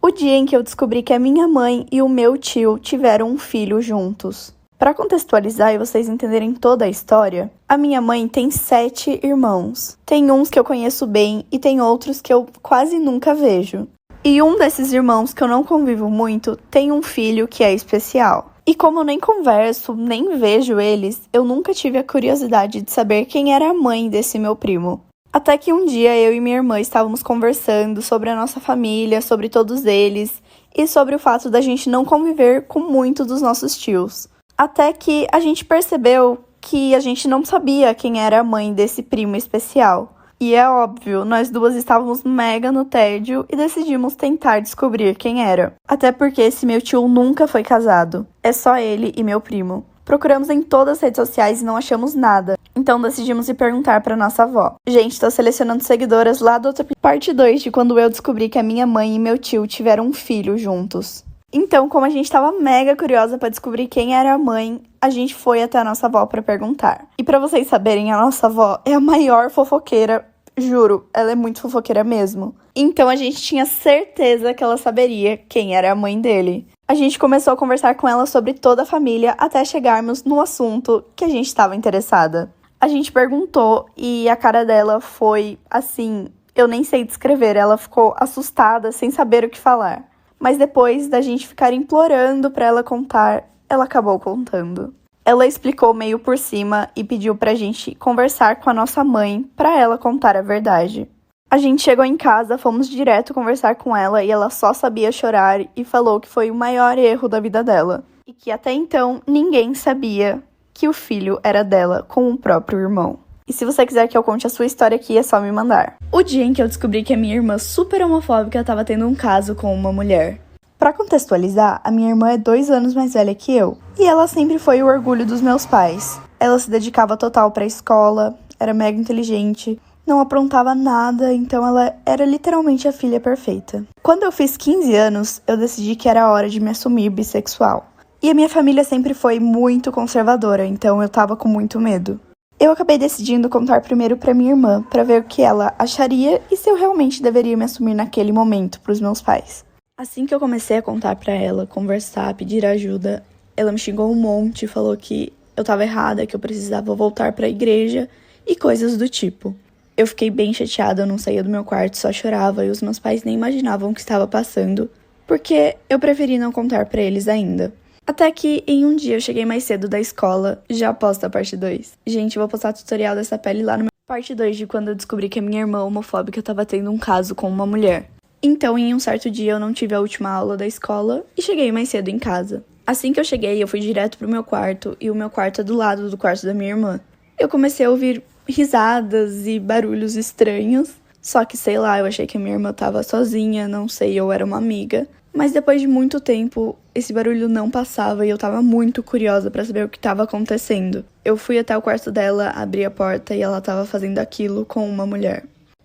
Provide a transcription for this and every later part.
O dia em que eu descobri que a minha mãe e o meu tio tiveram um filho juntos. Para contextualizar e vocês entenderem toda a história, a minha mãe tem 7 irmãos. Tem uns que eu conheço bem e tem outros que eu quase nunca vejo. E um desses irmãos que eu não convivo muito tem um filho que é especial. E como eu nem converso, nem vejo eles, eu nunca tive a curiosidade de saber quem era a mãe desse meu primo. Até que um dia eu e minha irmã estávamos conversando sobre a nossa família, sobre todos eles e sobre o fato da gente não conviver com muitos dos nossos tios. Até que a gente percebeu que a gente não sabia quem era a mãe desse primo especial. E é óbvio, nós duas estávamos mega no tédio e decidimos tentar descobrir quem era. Até porque esse meu tio nunca foi casado. É só ele e meu primo. Procuramos em todas as redes sociais e não achamos nada. Então decidimos ir perguntar para nossa avó. Gente, tô selecionando seguidoras lá do outro parte 2 de quando eu descobri que a minha mãe e meu tio tiveram um filho juntos. Então, como a gente tava mega curiosa para descobrir quem era a mãe, a gente foi até a nossa avó para perguntar. E para vocês saberem, a nossa avó é a maior fofoqueira, juro, ela é muito fofoqueira mesmo. Então a gente tinha certeza que ela saberia quem era a mãe dele. A gente começou a conversar com ela sobre toda a família até chegarmos no assunto que a gente estava interessada. A gente perguntou e a cara dela foi assim, eu nem sei descrever, ela ficou assustada, sem saber o que falar. Mas depois da gente ficar implorando para ela contar, ela acabou contando. Ela explicou meio por cima e pediu pra gente conversar com a nossa mãe para ela contar a verdade. A gente chegou em casa, fomos direto conversar com ela e ela só sabia chorar e falou que foi o maior erro da vida dela. E que até então ninguém sabia que o filho era dela com o próprio irmão. E se você quiser que eu conte a sua história aqui, é só me mandar. O dia em que eu descobri que a minha irmã super homofóbica estava tendo um caso com uma mulher. Pra contextualizar, a minha irmã é 2 anos mais velha que eu. E ela sempre foi o orgulho dos meus pais. Ela se dedicava total pra escola, era mega inteligente, não aprontava nada, então ela era literalmente a filha perfeita. Quando eu fiz 15 anos, eu decidi que era hora de me assumir bissexual. E a minha família sempre foi muito conservadora, então eu tava com muito medo. Eu acabei decidindo contar primeiro pra minha irmã, pra ver o que ela acharia e se eu realmente deveria me assumir naquele momento pros meus pais. Assim que eu comecei a contar pra ela, conversar, pedir ajuda, ela me xingou um monte, falou que eu tava errada, que eu precisava voltar pra igreja e coisas do tipo. Eu fiquei bem chateada, eu não saía do meu quarto, só chorava e os meus pais nem imaginavam o que estava passando, porque eu preferi não contar pra eles ainda. Até que, em um dia, eu cheguei mais cedo da escola, já posto a parte 2. Gente, eu vou postar tutorial dessa pele lá no meu parte 2 de quando eu descobri que a minha irmã homofóbica tava tendo um caso com uma mulher. Então, em um certo dia, eu não tive a última aula da escola e cheguei mais cedo em casa. Assim que eu cheguei, eu fui direto pro meu quarto, e o meu quarto é do lado do quarto da minha irmã. Eu comecei a ouvir risadas e barulhos estranhos, só que, sei lá, eu achei que a minha irmã tava sozinha, não sei, eu era uma amiga. Mas depois de muito tempo, esse barulho não passava e eu tava muito curiosa pra saber o que tava acontecendo. Eu fui até o quarto dela, abri a porta e ela tava fazendo aquilo com uma mulher.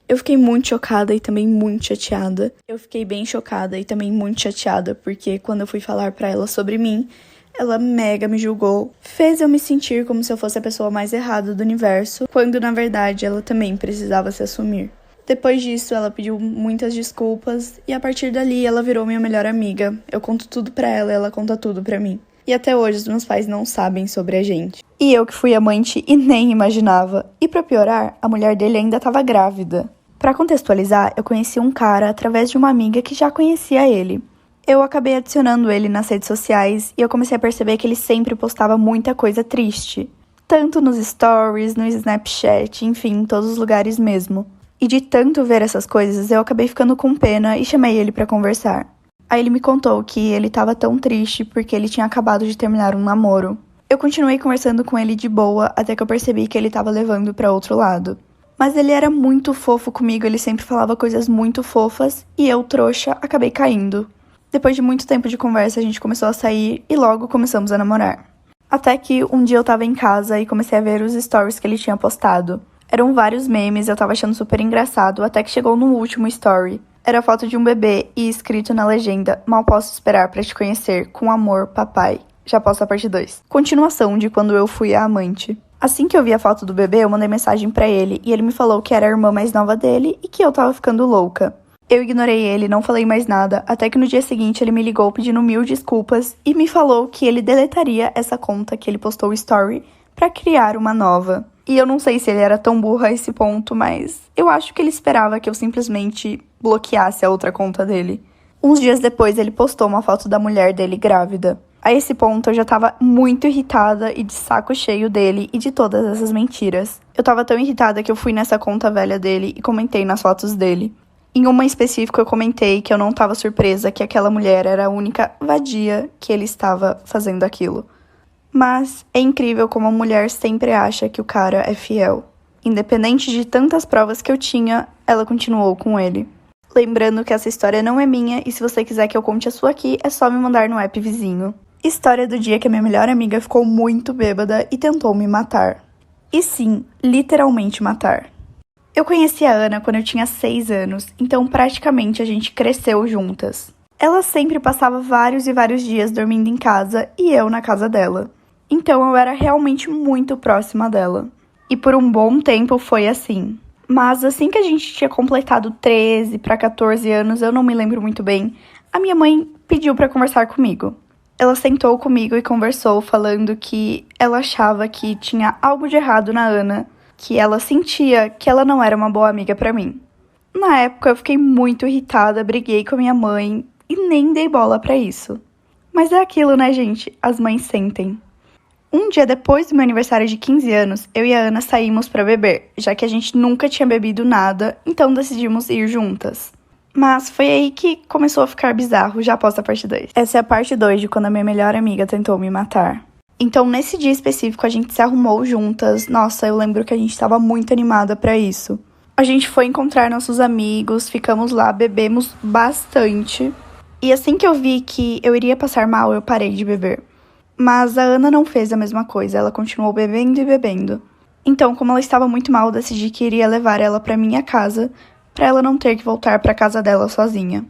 Eu fiquei muito chocada e também muito chateada. Eu fiquei bem chocada e também muito chateada, porque quando eu fui falar pra ela sobre mim, ela mega me julgou. Fez eu me sentir como se eu fosse a pessoa mais errada do universo, quando na verdade ela também precisava se assumir. Depois disso, ela pediu muitas desculpas e a partir dali ela virou minha melhor amiga. Eu conto tudo pra ela, ela conta tudo pra mim. E até hoje os meus pais não sabem sobre a gente. E eu que fui amante e nem imaginava. E pra piorar, a mulher dele ainda tava grávida. Pra contextualizar, eu conheci um cara através de uma amiga que já conhecia ele. Eu acabei adicionando ele nas redes sociais e eu comecei a perceber que ele sempre postava muita coisa triste. Tanto nos stories, no Snapchat, enfim, em todos os lugares mesmo. E de tanto ver essas coisas, eu acabei ficando com pena e chamei ele pra conversar. Aí ele me contou que ele tava tão triste porque ele tinha acabado de terminar um namoro. Eu continuei conversando com ele de boa até que eu percebi que ele tava levando pra outro lado. Mas ele era muito fofo comigo, ele sempre falava coisas muito fofas e eu, trouxa, acabei caindo. Depois de muito tempo de conversa, a gente começou a sair e logo começamos a namorar. Até que um dia eu tava em casa e comecei a ver os stories que ele tinha postado. Eram vários memes, eu tava achando super engraçado, até que chegou no último story. Era a foto de um bebê e escrito na legenda: "Mal posso esperar pra te conhecer, com amor, papai." Já posto a parte 2. Continuação de quando eu fui a amante. Assim que eu vi a foto do bebê, eu mandei mensagem pra ele e ele me falou que era a irmã mais nova dele e que eu tava ficando louca. Eu ignorei ele, não falei mais nada, até que no dia seguinte ele me ligou pedindo 1000 desculpas e me falou que ele deletaria essa conta que ele postou o story pra criar uma nova. E eu não sei se ele era tão burro a esse ponto, mas eu acho que ele esperava que eu simplesmente bloqueasse a outra conta dele. Uns dias depois ele postou uma foto da mulher dele grávida. A esse ponto eu já tava muito irritada e de saco cheio dele e de todas essas mentiras. Eu tava tão irritada que eu fui nessa conta velha dele e comentei nas fotos dele. Em uma em específico eu comentei que eu não tava surpresa que aquela mulher era a única vadia que ele estava fazendo aquilo. Mas é incrível como a mulher sempre acha que o cara é fiel. Independente de tantas provas que eu tinha, ela continuou com ele. Lembrando que essa história não é minha e se você quiser que eu conte a sua aqui, é só me mandar no app vizinho. História do dia que a minha melhor amiga ficou muito bêbada e tentou me matar. E sim, literalmente matar. Eu conheci a Ana quando eu tinha 6 anos, então praticamente a gente cresceu juntas. Ela sempre passava vários e vários dias dormindo em casa e eu na casa dela. Então eu era realmente muito próxima dela. E por um bom tempo foi assim. Mas assim que a gente tinha completado 13 para 14 anos, eu não me lembro muito bem, a minha mãe pediu para conversar comigo. Ela sentou comigo e conversou falando que ela achava que tinha algo de errado na Ana, que ela sentia que ela não era uma boa amiga pra mim. Na época eu fiquei muito irritada, briguei com a minha mãe e nem dei bola pra isso. Mas é aquilo, né, gente? As mães sentem. Um dia depois do meu aniversário de 15 anos, eu e a Ana saímos pra beber, já que a gente nunca tinha bebido nada, então decidimos ir juntas. Mas foi aí que começou a ficar bizarro, já após a parte 2. Essa é a parte 2 de quando a minha melhor amiga tentou me matar. Então, nesse dia específico, a gente se arrumou juntas. Nossa, eu lembro que a gente estava muito animada pra isso. A gente foi encontrar nossos amigos, ficamos lá, bebemos bastante. E assim que eu vi que eu iria passar mal, eu parei de beber. Mas a Ana não fez a mesma coisa, ela continuou bebendo e bebendo. Então, como ela estava muito mal, eu decidi que iria levar ela pra minha casa, pra ela não ter que voltar pra casa dela sozinha.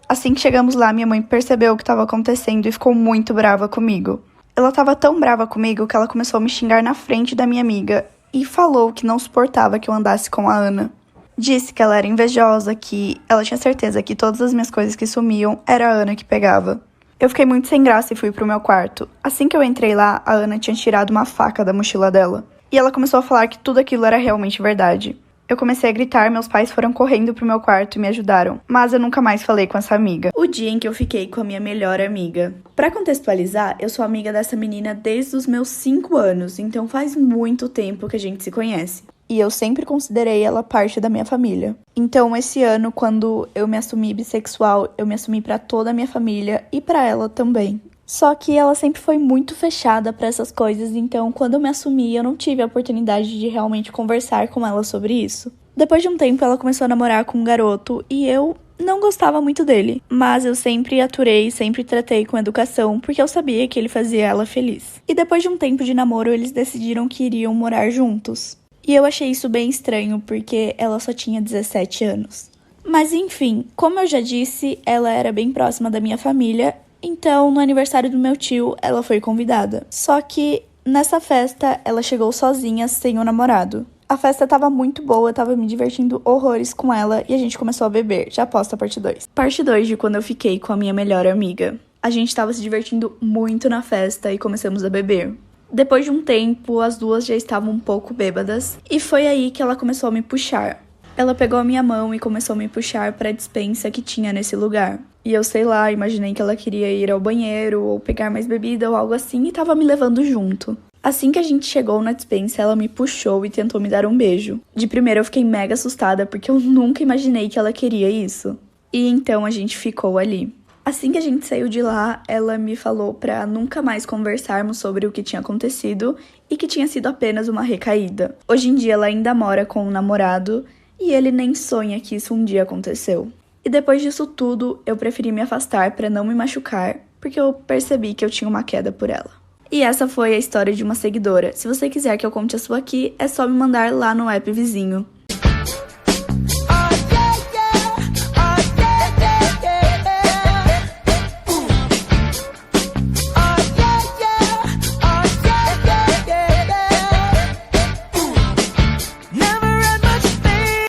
Assim que chegamos lá, minha mãe percebeu o que estava acontecendo e ficou muito brava comigo. Ela estava tão brava comigo que ela começou a me xingar na frente da minha amiga e falou que não suportava que eu andasse com a Ana. Disse que ela era invejosa, que ela tinha certeza que todas as minhas coisas que sumiam era a Ana que pegava. Eu fiquei muito sem graça e fui pro meu quarto. Assim que eu entrei lá, a Ana tinha tirado uma faca da mochila dela. E ela começou a falar que tudo aquilo era realmente verdade. Eu comecei a gritar, meus pais foram correndo pro meu quarto e me ajudaram. Mas eu nunca mais falei com essa amiga. O dia em que eu fiquei com a minha melhor amiga. Pra contextualizar, eu sou amiga dessa menina desde os meus 5 anos, então faz muito tempo que a gente se conhece. E eu sempre considerei ela parte da minha família. Então, esse ano, quando eu me assumi bissexual, eu me assumi pra toda a minha família e pra ela também. Só que ela sempre foi muito fechada pra essas coisas, então quando eu me assumi, eu não tive a oportunidade de realmente conversar com ela sobre isso. Depois de um tempo, ela começou a namorar com um garoto e eu não gostava muito dele. Mas eu sempre aturei, sempre tratei com educação, porque eu sabia que ele fazia ela feliz. E depois de um tempo de namoro, eles decidiram que iriam morar juntos. E eu achei isso bem estranho, porque ela só tinha 17 anos. Mas enfim, como eu já disse, ela era bem próxima da minha família. Então, no aniversário do meu tio, ela foi convidada. Só que, nessa festa, ela chegou sozinha, sem o namorado. A festa tava muito boa, eu tava me divertindo horrores com ela e a gente começou a beber. Já posto a parte 2. Parte 2 de quando eu fiquei com a minha melhor amiga. A gente tava se divertindo muito na festa e começamos a beber. Depois de um tempo, as duas já estavam um pouco bêbadas e foi aí que ela começou a me puxar. Ela pegou a minha mão e começou a me puxar para a despensa que tinha nesse lugar. E eu sei lá, imaginei que ela queria ir ao banheiro ou pegar mais bebida ou algo assim e tava me levando junto. Assim que a gente chegou na despensa, ela me puxou e tentou me dar um beijo. De primeira eu fiquei mega assustada porque eu nunca imaginei que ela queria isso. E então a gente ficou ali. Assim que a gente saiu de lá, ela me falou pra nunca mais conversarmos sobre o que tinha acontecido e que tinha sido apenas uma recaída. Hoje em dia ela ainda mora com um namorado e ele nem sonha que isso um dia aconteceu. E depois disso tudo, eu preferi me afastar pra não me machucar, porque eu percebi que eu tinha uma queda por ela. E essa foi a história de uma seguidora. Se você quiser que eu conte a sua aqui, é só me mandar lá no app vizinho.